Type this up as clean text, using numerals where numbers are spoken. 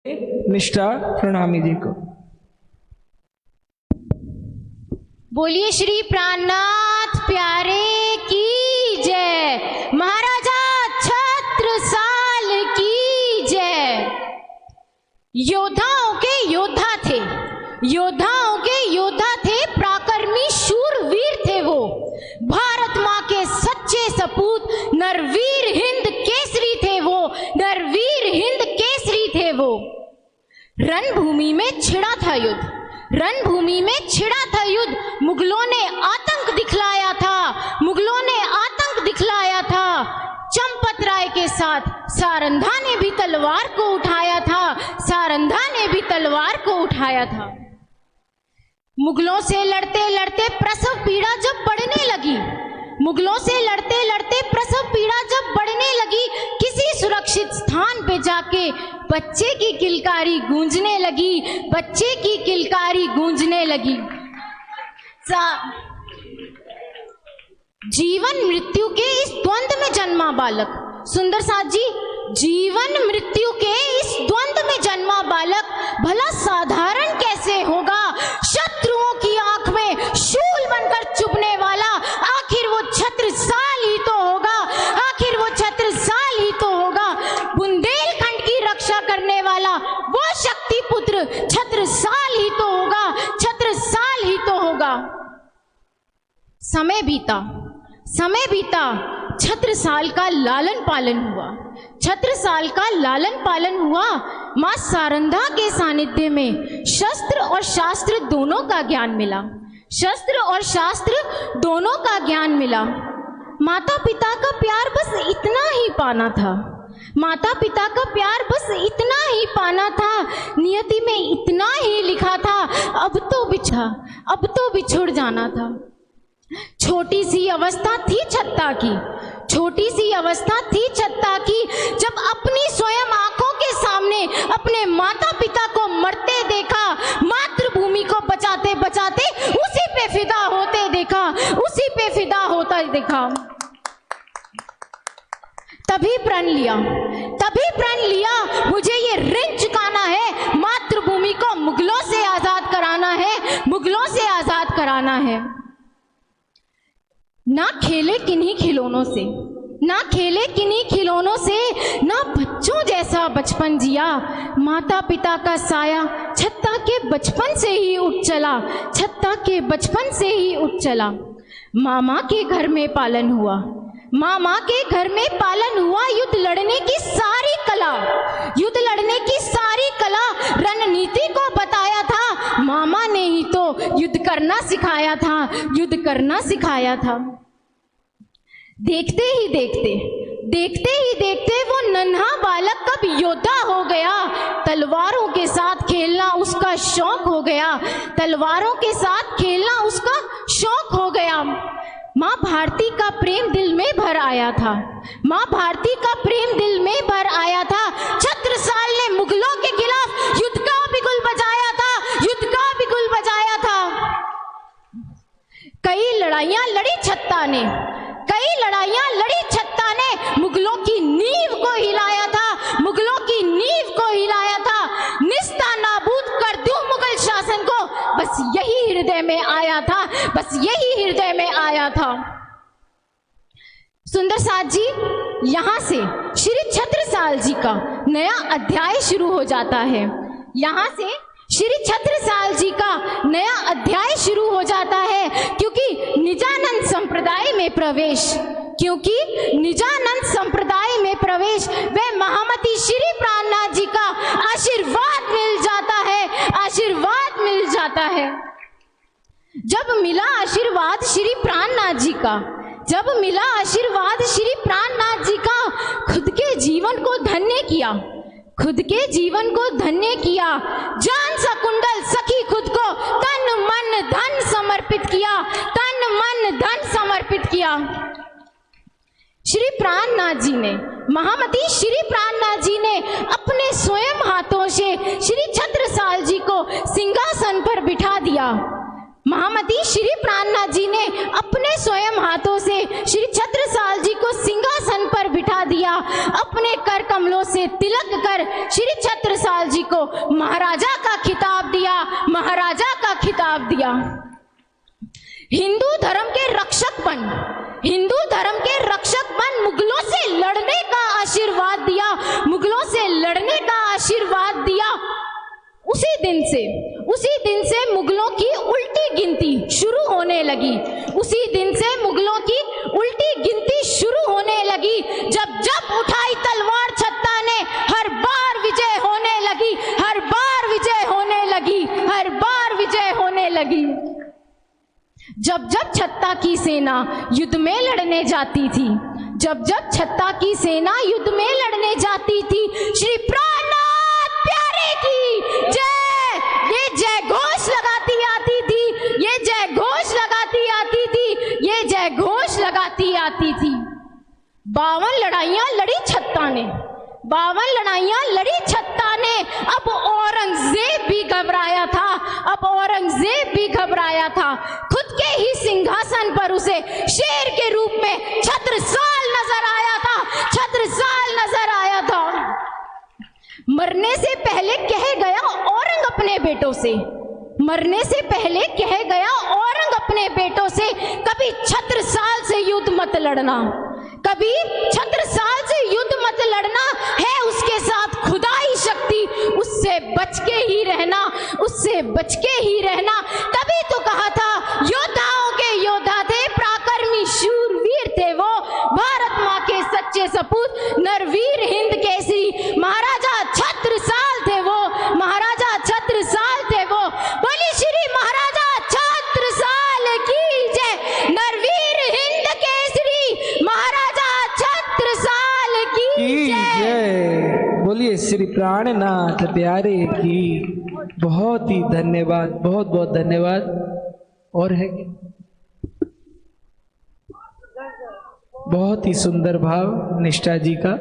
निष्ठा प्रणामी जी को। बोलिए श्री प्राणनाथ प्यारे की जय, महाराजा छत्रसाल की जय। योद्धाओं के योद्धा थे, योद्धाओं के योद्धा थे, पराक्रमी शूरवीर थे वो। भारत माँ के सच्चे सपूत, नरवीर हिंद केसरी थे वो, नरवीर हिंद केसरी थे वो। रणभूमि में छिड़ा था युद्ध, रणभूमि में छिड़ा था युद्ध। मुगलों ने आतंक दिखलाया था, मुगलों ने आतंक दिखलाया था। चंपत राय के साथ सारंधा ने भी तलवार को उठाया था, सारंधा ने भी तलवार को उठाया था। मुगलों से लड़ते लड़ते प्रसव पीड़ा जब बढ़ने लगी, मुगलों से लड़ते लड़ते प्रसव पीड़ा जब बढ़ने लगी, किसी सुरक्षित स्थान पे जाके बच्चे की किलकारी गूंजने लगी, बच्चे की किलकारी गूंजने लगी। जीवन मृत्यु के इस द्वंद्व में जन्मा बालक, सुंदर साथ जी, जीवन मृत्यु के इस द्वंद्व में जन्मा बालक भला साधारण कैसे होगा? शत्रुओं की आंख में शूल बनकर चुभने वाला आखिर वो छत्रसाल ही तो होगा, आखिर वो छत्रसाल ही तो होगा। बुंदेलखंड की रक्षा करने वाला वो शक्ति पुत्र छत्रसाल ही तो होगा, छत्रसाल ही तो होगा। समय बीता, समय बीता, छत्रसाल का लालन पालन हुआ, छत्रसाल का लालन पालन हुआ। मां सारंधा के सानिध्य में शस्त्र और शास्त्र दोनों का ज्ञान मिला, शस्त्र और शास्त्र दोनों का ज्ञान मिला। माता पिता का प्यार बस इतना ही पाना था, माता पिता का प्यार बस इतना ही पाना था। नियति में इतना ही लिखा था, अब तो बिछुड़ जाना था। छोटी सी अवस्था थी छत्ता की, छोटी सी अवस्था थी छत्ता की, जब अपनी स्वयं आंखों के सामने अपने माता पिता को मरते देखा, मातृभूमि को बचाते बचाते उसी पे फिदा होते देखा, उसी पे फिदा होता देखा। तभी प्रण लिया, तभी प्रण लिया, मुझे ये ऋण चुकाना है, मातृभूमि को मुगलों से आजाद कराना है, मुगलों से आजाद कराना है। ना खेले किन्हीं खिलौनों से, ना खेले किन्हीं खिलौनों से, ना बच्चों जैसा बचपन जिया। माता पिता का साया छत्ता के बचपन से ही उठ चला, छत्ता के बचपन से ही उठ चला। मामा के घर में पालन हुआ, मामा के घर में पालन हुआ। युद्ध लड़ने की सारी कला, युद्ध लड़ने की सारी कला, रणनीति को बताया था मामा ने ही तो युद्ध करना सिखाया था, युद्ध करना सिखाया था। देखते ही देखते, देखते ही देखते वो नन्हा बालक कब योद्धा हो गया। तलवारों के साथ खेलना उसका शौक हो गया, तलवारों के साथ खेलना उसका शौक हो गया। माँ भारती का प्रेम दिल में भर आया था, माँ भारती का प्रेम दिल में भर आया था। छत्रसाल ने मुगलों के खिलाफ युद्ध का बिगुल बजाया था, युद्ध का बिगुल बजाया था। कई लड़ाइयां लड़ी छत्ता ने, कई लड़ाइयां लड़ी छत्ता ने, मुगलों की नींव को हिलाया था, मुगलों की नींव को हिलाया था। निस्ता नाबूद कर दूं मुगल शासन को, बस यही हृदय में आया था, बस यही हृदय में आया था। सुंदर साथ जी, यहां से श्री छत्रसाल जी का नया अध्याय शुरू हो जाता है, यहां से श्री छत्रसाल जी का नया अध्याय शुरू हो जाता है। क्योंकि निजानंद संप्रदाय में प्रवेश, क्योंकि निजानंद संप्रदाय में प्रवेश, वे महामती श्री प्राणनाथ जी का आशीर्वाद मिल जाता है, आशीर्वाद मिल जाता है। जब मिला आशीर्वाद श्री प्राणनाथ जी का, जब मिला आशीर्वाद श्री प्राणनाथ जी का, खुद के जीवन को धन्य किया, खुद के जीवन को धन्य किया। जान सा कुंडल सखी खुद को तन मन धन समर्पित किया, तन मन धन समर्पित किया। श्री प्राणनाथ जी ने, महामती श्री प्राणनाथ जी ने अपने स्वयं हाथों से श्री छत्रसाल जी को सिंहासन पर बिठा दिया। महामती श्री प्राणनाथ जी ने अपने स्वयं हाथों से श्री छत्रसाल जी को सिंहासन पर बिठा दिया। अपने कर कमलों से तिलक कर श्री छत्रसाल जी को महाराजा का खिताब दिया, महाराजा का खिताब दिया। हिंदू धर्म के रक्षक बन, हिंदू धर्म के रक्षक बन मुगलों से लड़ने का आशीर्वाद दिया, मुगलों से लड़ने का आशीर्वाद दिया। उसी दिन से मुगलों की उल्टी गिनती शुरू होने लगी। उसी दिन से मुगलों की उल्टी गिनती शुरू होने लगी। जब जब उठाई तलवार छत्ता ने, हर बार विजय होने लगी, हर बार विजय होने लगी, हर बार विजय होने लगी। जब जब छत्ता की सेना युद्ध में लड़ने जाती थी, जब जब छत्ता की सेना युद्ध में लड़ने जाती थी, श्री प्राणनाथ प्यारे की जय, ये जय घोष लगाती आती थी, ये जय घोष लगाती आती थी, ये जय घोष लगाती आती थी। 52 लड़ाइयां लड़ी छत्ता ने, 52 लड़ाइयां लड़ी छत्ता ने। अब औरंगजेब भी घबराया था, अब औरंगजेब भी घबराया था। खुद के ही सिंहासन पर उसे शेर के रूप में छत्रसाल नजर आया था, छत्रसाल नजर आया था। मरने से पहले कह गया औरंग अपने बेटों से, मरने से पहले कह गया औरंग अपने बेटों से, कभी छत्रसाल से युद्ध मत लड़ना, कभी छत्रसाल से युद्ध मत लड़ना, है उसके साथ खुदाई शक्ति, उससे बच के ही रहना, उससे बच के ही रहना। तभी तो कहा था योद्धाओं के योद्धा थे, पराक्रमी शूरवीर थे वो, भारत माँ के सच्चे सपूत, नरवीर हिंद केसरी, महाराजा छत्रसाल थे वो, महाराजा छत्रसाल थे वो। बोली श्री महाराजा छत्रसाल की जय, नरवीर हिंद केसरी, महाराजा छत्रसाल की जय। बोलिए श्री प्राणनाथ प्यारे की। बहुत ही धन्यवाद, बहुत बहुत धन्यवाद। और है बहुत ही सुंदर भाव निष्ठा जी का।